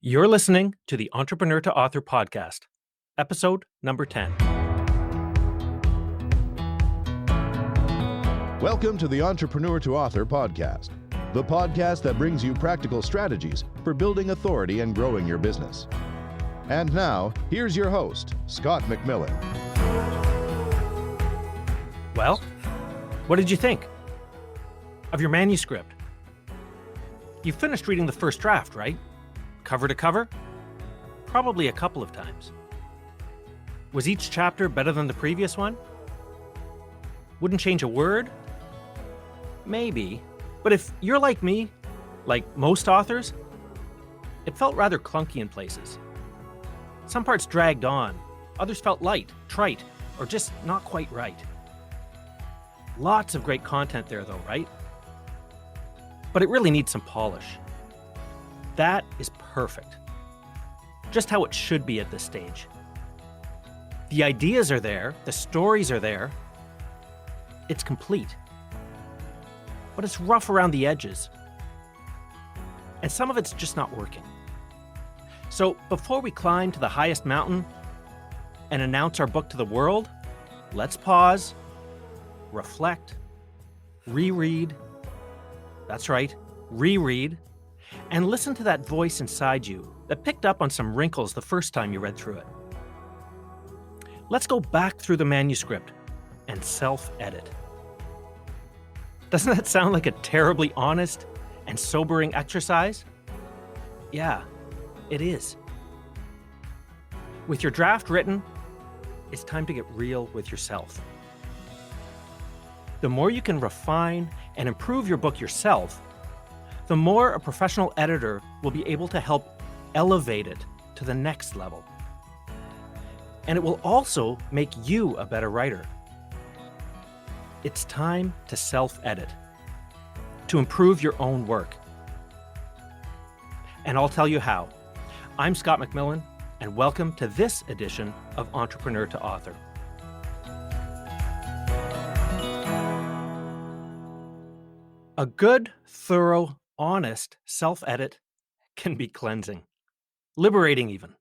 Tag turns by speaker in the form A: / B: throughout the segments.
A: You're listening to the Entrepreneur to Author podcast, episode number 10.
B: Welcome to the Entrepreneur to Author podcast, the podcast that brings you practical strategies for building authority and growing your business. And now, here's your host, Scott MacMillan.
A: Well, what did you think of your manuscript? You finished reading the first draft, right? Cover to cover? Probably a couple of times. Was each chapter better than the previous one? Wouldn't change a word? Maybe. But if you're like me, like most authors, it felt rather clunky in places. Some parts dragged on, others felt light, trite, or just not quite right. Lots of great content there though, right? But it really needs some polish. That is perfect. Just how it should be at this stage. The ideas are there, the stories are there. It's complete. But it's rough around the edges. And some of it's just not working. So before we climb to the highest mountain and announce our book to the world, let's pause, reflect, reread. That's right, reread. And listen to that voice inside you that picked up on some wrinkles the first time you read through it. Let's go back through the manuscript and self-edit. Doesn't that sound like a terribly honest and sobering exercise? Yeah, it is. With your draft written, it's time to get real with yourself. The more you can refine and improve your book yourself, the more a professional editor will be able to help elevate it to the next level. And it will also make you a better writer. It's time to self-edit, to improve your own work. And I'll tell you how. I'm Scott MacMillan, and welcome to this edition of Entrepreneur to Author. A good, thorough, honest self-edit can be cleansing, liberating even.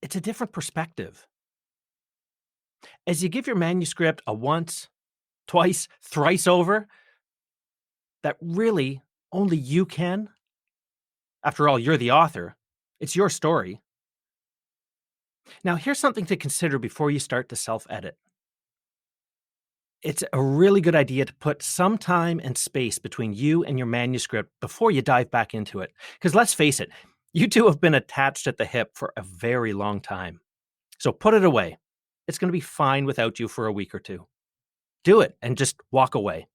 A: It's a different perspective. As you give your manuscript a once, twice, thrice over, that really only you can. After all, you're the author. It's your story. Now, here's something to consider before you start to self-edit. It's a really good idea to put some time and space between you and your manuscript before you dive back into it. Because let's face it, you two have been attached at the hip for a very long time. So put it away. It's going to be fine without you for a week or two. Do it and just walk away.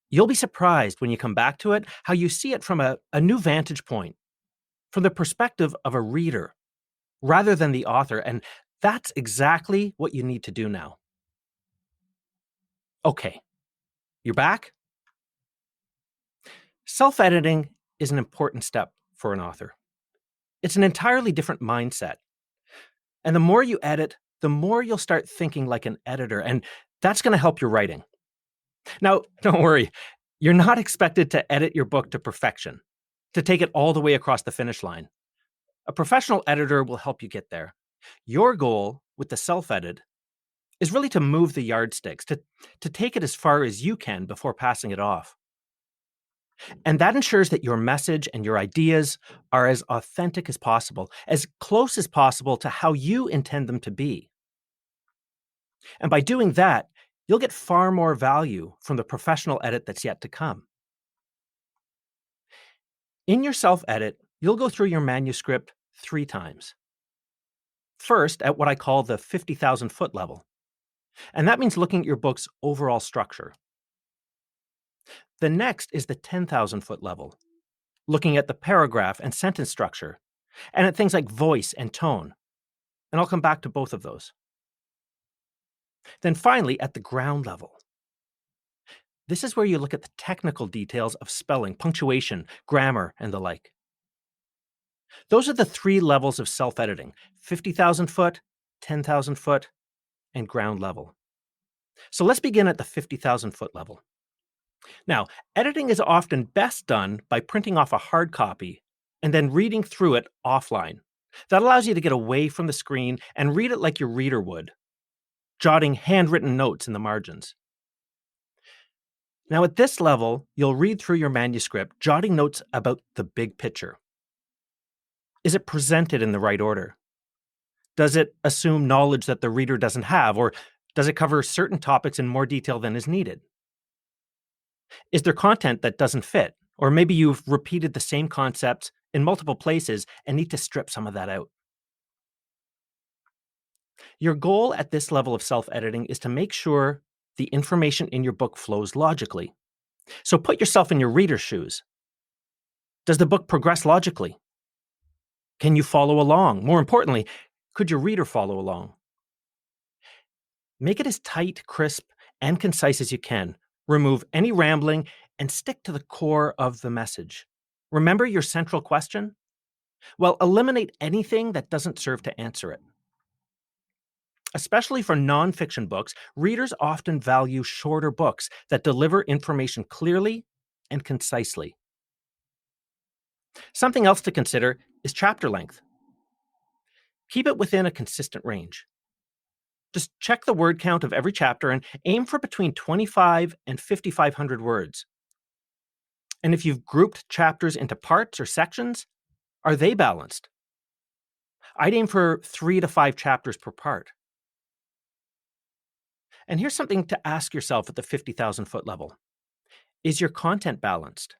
A: You'll be surprised when you come back to it how you see it from a new vantage point, from the perspective of a reader rather than the author. And that's exactly what you need to do now. Okay, you're back? Self-editing is an important step for an author. It's an entirely different mindset. And the more you edit, the more you'll start thinking like an editor, and that's going to help your writing. Now, don't worry, you're not expected to edit your book to perfection, to take it all the way across the finish line. A professional editor will help you get there. Your goal with the self-edit is really to move the yardsticks, to take it as far as you can before passing it off. And that ensures that your message and your ideas are as authentic as possible, as close as possible to how you intend them to be. And by doing that, you'll get far more value from the professional edit that's yet to come. In your self-edit, you'll go through your manuscript 3 times. First, at what I call the 50,000-foot level. And that means looking at your book's overall structure. The next is the 10,000-foot level, looking at the paragraph and sentence structure, and at things like voice and tone. And I'll come back to both of those. Then finally, at the ground level. This is where you look at the technical details of spelling, punctuation, grammar, and the like. Those are the 3 levels of self-editing: 50,000 foot, 10,000 foot, and ground level. So let's begin at the 50,000 foot level. Now, editing is often best done by printing off a hard copy and then reading through it offline. That allows you to get away from the screen and read it like your reader would, jotting handwritten notes in the margins. Now, at this level, you'll read through your manuscript, jotting notes about the big picture. Is it presented in the right order? Does it assume knowledge that the reader doesn't have, or does it cover certain topics in more detail than is needed? Is there content that doesn't fit? Or maybe you've repeated the same concepts in multiple places and need to strip some of that out. Your goal at this level of self-editing is to make sure the information in your book flows logically. So put yourself in your reader's shoes. Does the book progress logically? Can you follow along? More importantly, could your reader follow along? Make it as tight, crisp, and concise as you can. Remove any rambling and stick to the core of the message. Remember your central question? Well, eliminate anything that doesn't serve to answer it. Especially for nonfiction books, readers often value shorter books that deliver information clearly and concisely. Something else to consider is chapter length. Keep it within a consistent range. Just check the word count of every chapter and aim for between 25 and 5,500 words. And if you've grouped chapters into parts or sections, are they balanced? I'd aim for 3 to 5 chapters per part. And here's something to ask yourself at the 50,000 foot level. Is your content balanced?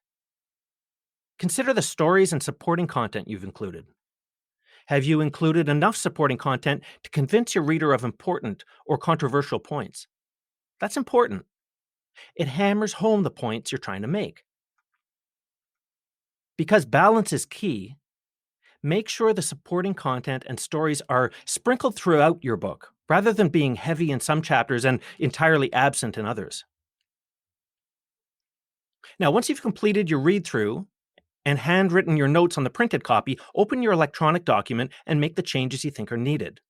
A: Consider the stories and supporting content you've included. Have you included enough supporting content to convince your reader of important or controversial points? That's important. It hammers home the points you're trying to make. Because balance is key, make sure the supporting content and stories are sprinkled throughout your book, rather than being heavy in some chapters and entirely absent in others. Now, once you've completed your read-through and handwritten your notes on the printed copy, open your electronic document and make the changes you think are needed.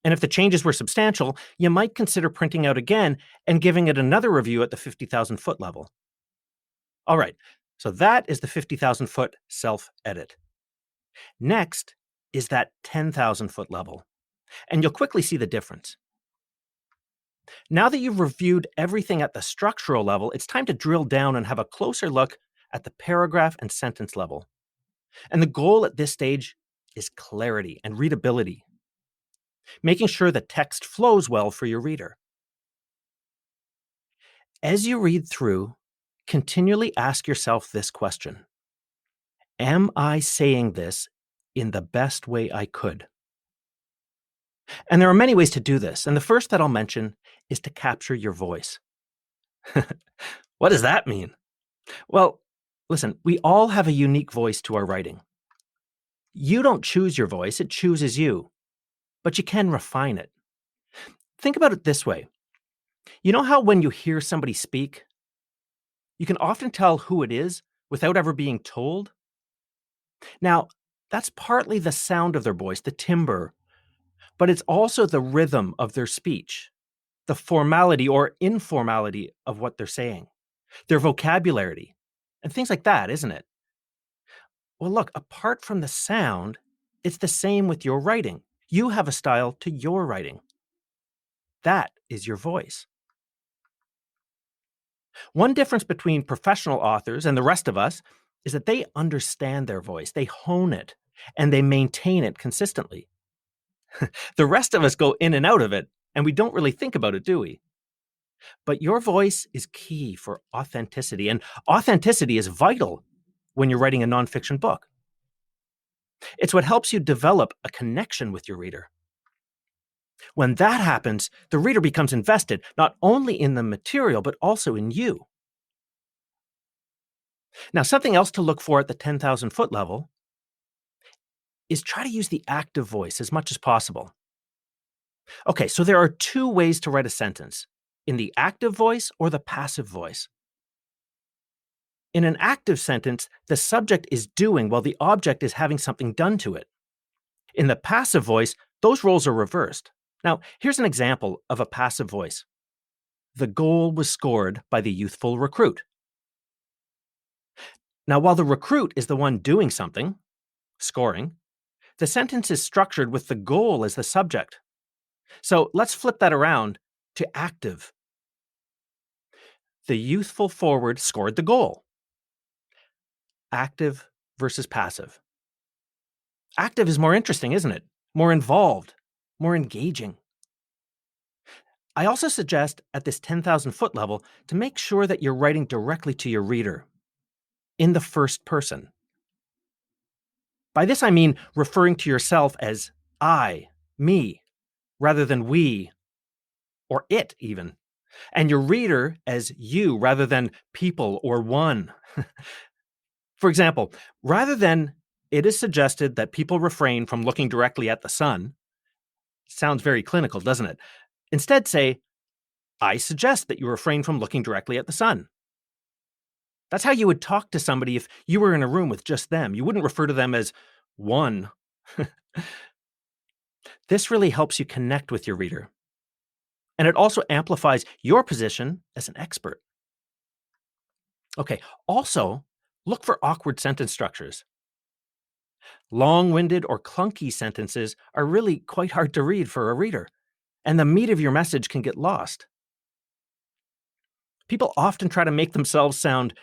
A: And if the changes were substantial, you might consider printing out again and giving it another review at the 50,000 foot level. All right, so that is the 50,000 foot self-edit. Next is that 10,000 foot level, and you'll quickly see the difference. Now that you've reviewed everything at the structural level, it's time to drill down and have a closer look at the paragraph and sentence level. And the goal at this stage is clarity and readability, making sure the text flows well for your reader. As you read through, continually ask yourself this question: am I saying this in the best way I could? And there are many ways to do this, and the first that I'll mention is to capture your voice. What does that mean? Well, listen, we all have a unique voice to our writing. You don't choose your voice, it chooses you, but you can refine it. Think about it this way. You know how when you hear somebody speak, you can often tell who it is without ever being told? Now, that's partly the sound of their voice, the timbre, but it's also the rhythm of their speech, the formality or informality of what they're saying, their vocabulary, and things like that, isn't it? Well, look, apart from the sound, it's the same with your writing. You have a style to your writing. That is your voice. One difference between professional authors and the rest of us is that they understand their voice, they hone it, and they maintain it consistently. The rest of us go in and out of it, and we don't really think about it, do we? But your voice is key for authenticity, and authenticity is vital when you're writing a nonfiction book. It's what helps you develop a connection with your reader. When that happens, the reader becomes invested not only in the material, but also in you. Now, something else to look for at the 10,000 foot level is try to use the active voice as much as possible. Okay, so there are 2 ways to write a sentence: in the active voice or the passive voice. In an active sentence, the subject is doing while the object is having something done to it. In the passive voice, those roles are reversed. Now, here's an example of a passive voice. The goal was scored by the youthful recruit. Now, while the recruit is the one doing something, scoring, the sentence is structured with the goal as the subject. So let's flip that around to active. The youthful forward scored the goal. Active versus passive. Active is more interesting, isn't it? More involved, more engaging. I also suggest at this 10,000-foot level to make sure that you're writing directly to your reader in the first person. By this, I mean referring to yourself as I, me, rather than we, or it even, and your reader as you rather than people or one. For example, rather than it is suggested that people refrain from looking directly at the sun, sounds very clinical, doesn't it? Instead, say, I suggest that you refrain from looking directly at the sun. That's how you would talk to somebody if you were in a room with just them. You wouldn't refer to them as one. This really helps you connect with your reader. And it also amplifies your position as an expert. Okay, also look for awkward sentence structures. Long-winded or clunky sentences are really quite hard to read for a reader, and the meat of your message can get lost. People often try to make themselves sound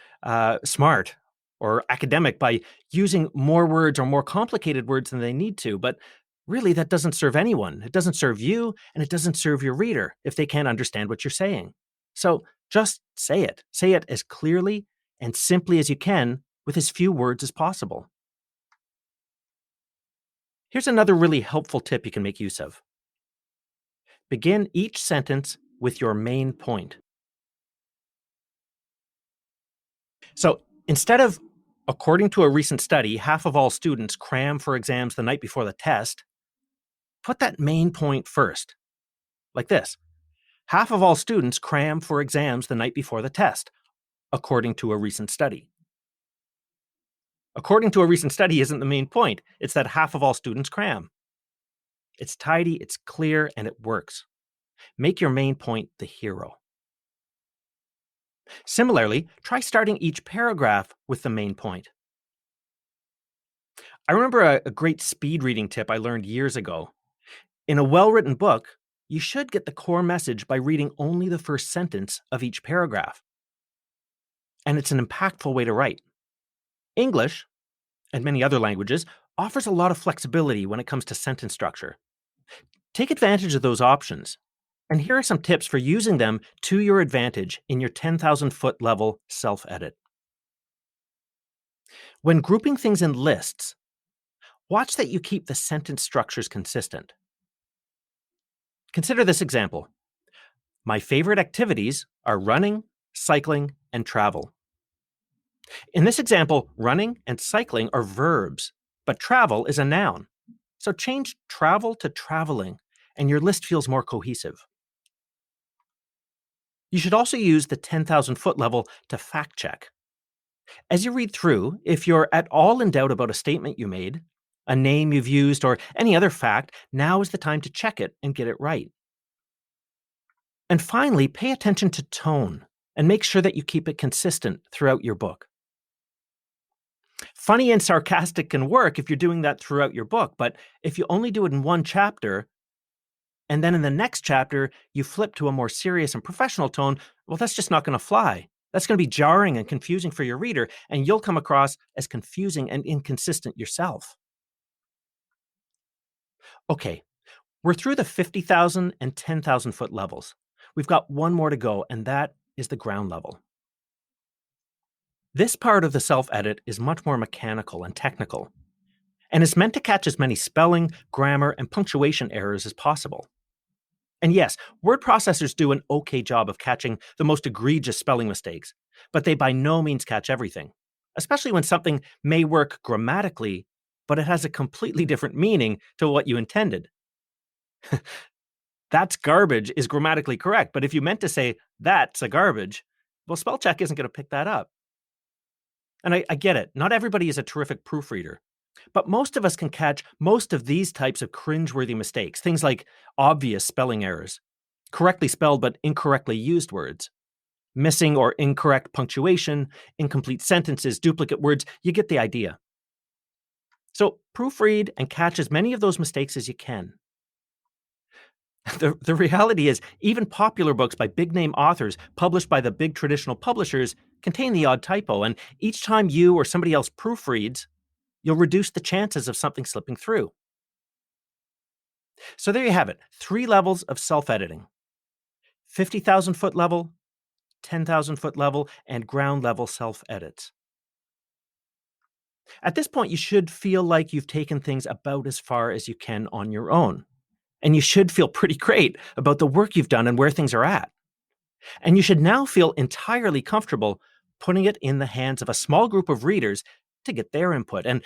A: smart or academic by using more words or more complicated words than they need to, but really that doesn't serve anyone. It doesn't serve you, and it doesn't serve your reader if they can't understand what you're saying. So just say it. Say it as clearly and simply as you can with as few words as possible. Here's another really helpful tip you can make use of. Begin each sentence with your main point. So instead of, according to a recent study, half of all students cram for exams the night before the test, put that main point first, like this. Half of all students cram for exams the night before the test, according to a recent study. According to a recent study isn't the main point. It's that half of all students cram. It's tidy, it's clear, and it works. Make your main point the hero. Similarly, try starting each paragraph with the main point. I remember a great speed reading tip I learned years ago. In a well-written book, you should get the core message by reading only the first sentence of each paragraph. And it's an impactful way to write. English, and many other languages, offers a lot of flexibility when it comes to sentence structure. Take advantage of those options. And here are some tips for using them to your advantage in your 10,000-foot level self-edit. When grouping things in lists, watch that you keep the sentence structures consistent. Consider this example. My favorite activities are running, cycling, and travel. In this example, running and cycling are verbs, but travel is a noun. So change travel to traveling, and your list feels more cohesive. You should also use the 10,000-foot level to fact check. As you read through, if you're at all in doubt about a statement you made, a name you've used, or any other fact, now is the time to check it and get it right. And finally, pay attention to tone and make sure that you keep it consistent throughout your book. Funny and sarcastic can work if you're doing that throughout your book, but if you only do it in one chapter, and then in the next chapter, you flip to a more serious and professional tone, well, that's just not going to fly. That's going to be jarring and confusing for your reader, and you'll come across as confusing and inconsistent yourself. Okay, we're through the 50,000 and 10,000 foot levels. We've got one more to go, and that is the ground level. This part of the self-edit is much more mechanical and technical, and is meant to catch as many spelling, grammar, and punctuation errors as possible. And yes, word processors do an okay job of catching the most egregious spelling mistakes, but they by no means catch everything, especially when something may work grammatically, but it has a completely different meaning to what you intended. That's garbage is grammatically correct, but if you meant to say that's a garbage, well, spell check isn't going to pick that up. And I get it. Not everybody is a terrific proofreader. But most of us can catch most of these types of cringeworthy mistakes, things like obvious spelling errors, correctly spelled but incorrectly used words, Missing or incorrect punctuation, incomplete sentences, duplicate words, you get the idea. So proofread and catch as many of those mistakes as you can. The reality is, even popular books by big-name authors published by the big traditional publishers contain the odd typo, and each time you or somebody else proofreads, you'll reduce the chances of something slipping through. So there you have it, 3 levels of self-editing. 50,000-foot level, 10,000-foot level, and ground level self-edits. At this point, you should feel like you've taken things about as far as you can on your own. And you should feel pretty great about the work you've done and where things are at. And you should now feel entirely comfortable putting it in the hands of a small group of readers to get their input. And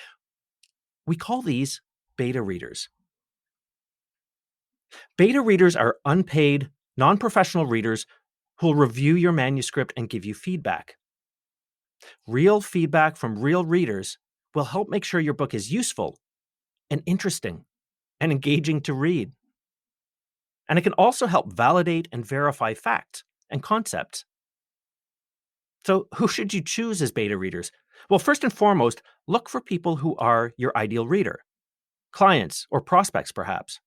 A: we call these beta readers. Beta readers are unpaid, non-professional readers who will review your manuscript and give you feedback. Real feedback from real readers will help make sure your book is useful and interesting and engaging to read. And it can also help validate and verify facts and concepts. So who should you choose as beta readers? Well, first and foremost, look for people who are your ideal reader. Clients or prospects, perhaps.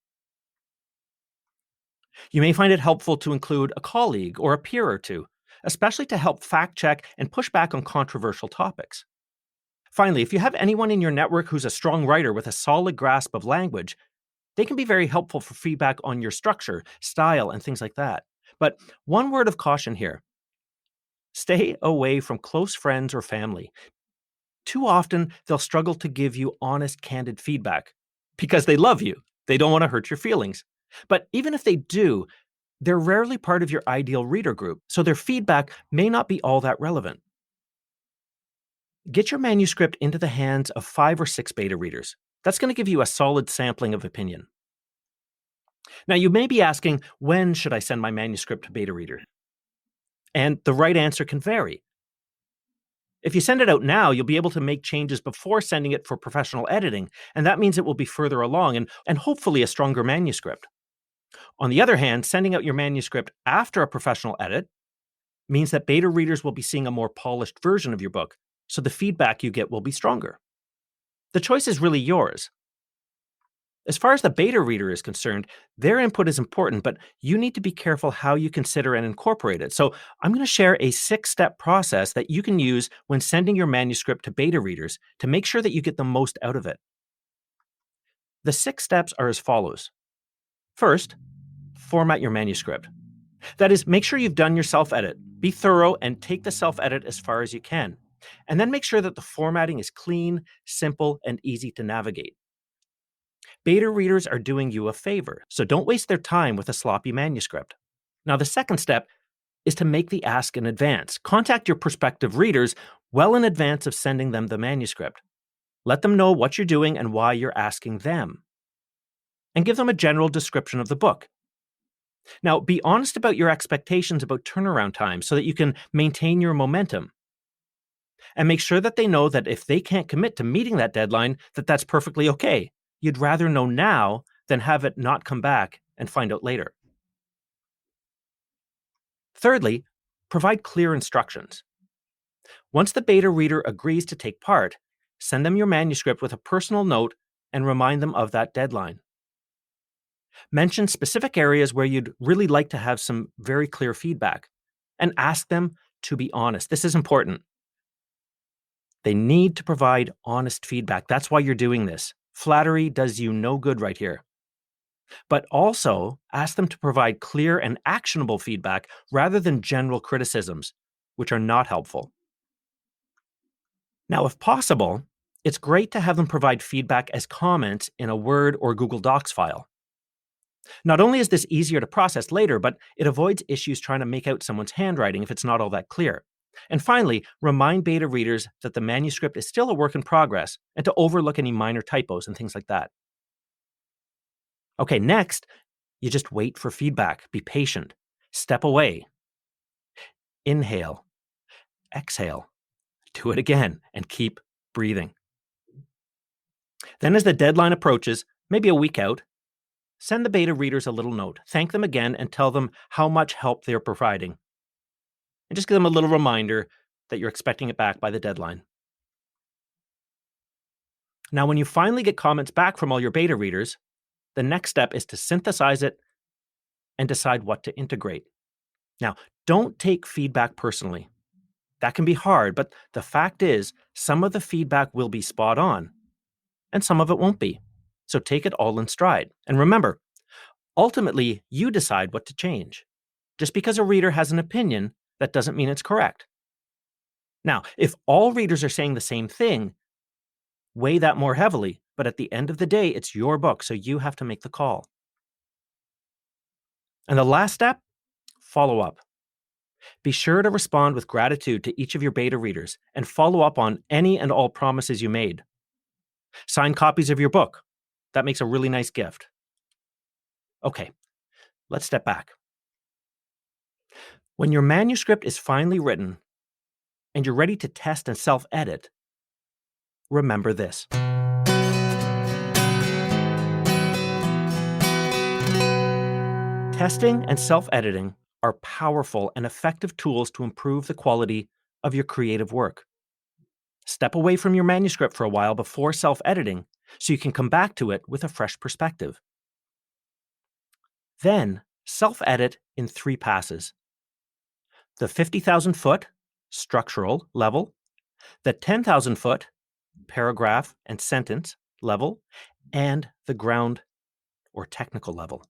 A: You may find it helpful to include a colleague or a peer or two, especially to help fact-check and push back on controversial topics. Finally, if you have anyone in your network who's a strong writer with a solid grasp of language, they can be very helpful for feedback on your structure, style, and things like that. But one word of caution here. Stay away from close friends or family. Too often, they'll struggle to give you honest, candid feedback because they love you. They don't want to hurt your feelings. But even if they do, they're rarely part of your ideal reader group, so their feedback may not be all that relevant. Get your manuscript into the hands of 5 or 6 beta readers. That's going to give you a solid sampling of opinion. Now, you may be asking, when should I send my manuscript to beta reader? And the right answer can vary. If you send it out now, you'll be able to make changes before sending it for professional editing, and that means it will be further along and hopefully a stronger manuscript. On the other hand, sending out your manuscript after a professional edit means that beta readers will be seeing a more polished version of your book, so the feedback you get will be stronger. The choice is really yours. As far as the beta reader is concerned, their input is important, but you need to be careful how you consider and incorporate it. So I'm going to share a 6-step process that you can use when sending your manuscript to beta readers to make sure that you get the most out of it. The 6 steps are as follows. First, format your manuscript. That is, make sure you've done your self-edit. Be thorough and take the self-edit as far as you can. And then make sure that the formatting is clean, simple, and easy to navigate. Beta readers are doing you a favor, so don't waste their time with a sloppy manuscript. Now, the second step is to make the ask in advance. Contact your prospective readers well in advance of sending them the manuscript. Let them know what you're doing and why you're asking them. And give them a general description of the book. Now, be honest about your expectations about turnaround time so that you can maintain your momentum. And make sure that they know that if they can't commit to meeting that deadline, that's perfectly okay. You'd rather know now than have it not come back and find out later. Thirdly, provide clear instructions. Once the beta reader agrees to take part, send them your manuscript with a personal note and remind them of that deadline. Mention specific areas where you'd really like to have some very clear feedback and ask them to be honest. This is important. They need to provide honest feedback. That's why you're doing this. Flattery does you no good right here. But also ask them to provide clear and actionable feedback rather than general criticisms, which are not helpful. Now, if possible, it's great to have them provide feedback as comments in a Word or Google Docs file. Not only is this easier to process later, but it avoids issues trying to make out someone's handwriting if it's not all that clear. And finally, remind beta readers that the manuscript is still a work in progress and to overlook any minor typos and things like that. Okay, next, you just wait for feedback. Be patient. Step away. Inhale. Exhale. Do it again and keep breathing. Then as the deadline approaches, maybe a week out, send the beta readers a little note. Thank them again and tell them how much help they're providing. and just give them a little reminder that you're expecting it back by the deadline. Now, when you finally get comments back from all your beta readers, the next step is to synthesize it and decide what to integrate. Now, don't take feedback personally. That can be hard, but the fact is, some of the feedback will be spot on, and some of it won't be. So take it all in stride. And remember, ultimately, you decide what to change. Just because a reader has an opinion, that doesn't mean it's correct. Now, if all readers are saying the same thing, weigh that more heavily, but at the end of the day, it's your book, so you have to make the call. And the last step, follow up. Be sure to respond with gratitude to each of your beta readers and follow up on any and all promises you made. Sign copies of your book. That makes a really nice gift. Okay, let's step back. When your manuscript is finally written and you're ready to test and self-edit, remember this. Testing and self-editing are powerful and effective tools to improve the quality of your creative work. Step away from your manuscript for a while before self-editing so you can come back to it with a fresh perspective. Then, self-edit in 3 passes. The 50,000-foot structural level, the 10,000-foot paragraph and sentence level, and the ground or technical level.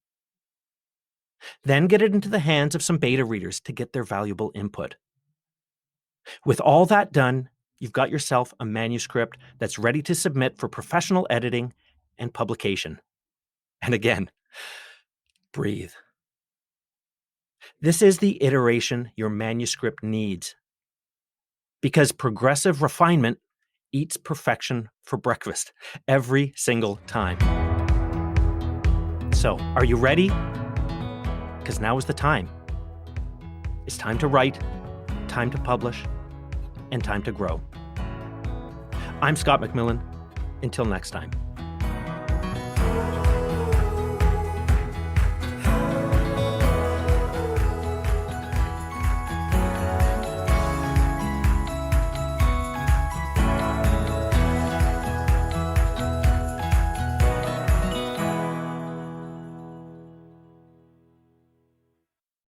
A: Then get it into the hands of some beta readers to get their valuable input. With all that done, you've got yourself a manuscript that's ready to submit for professional editing and publication. And again, breathe. This is the iteration your manuscript needs, because progressive refinement eats perfection for breakfast every single time. So, are you ready? Because now is the time. It's time to write, time to publish, and time to grow. I'm Scott MacMillan. Until next time.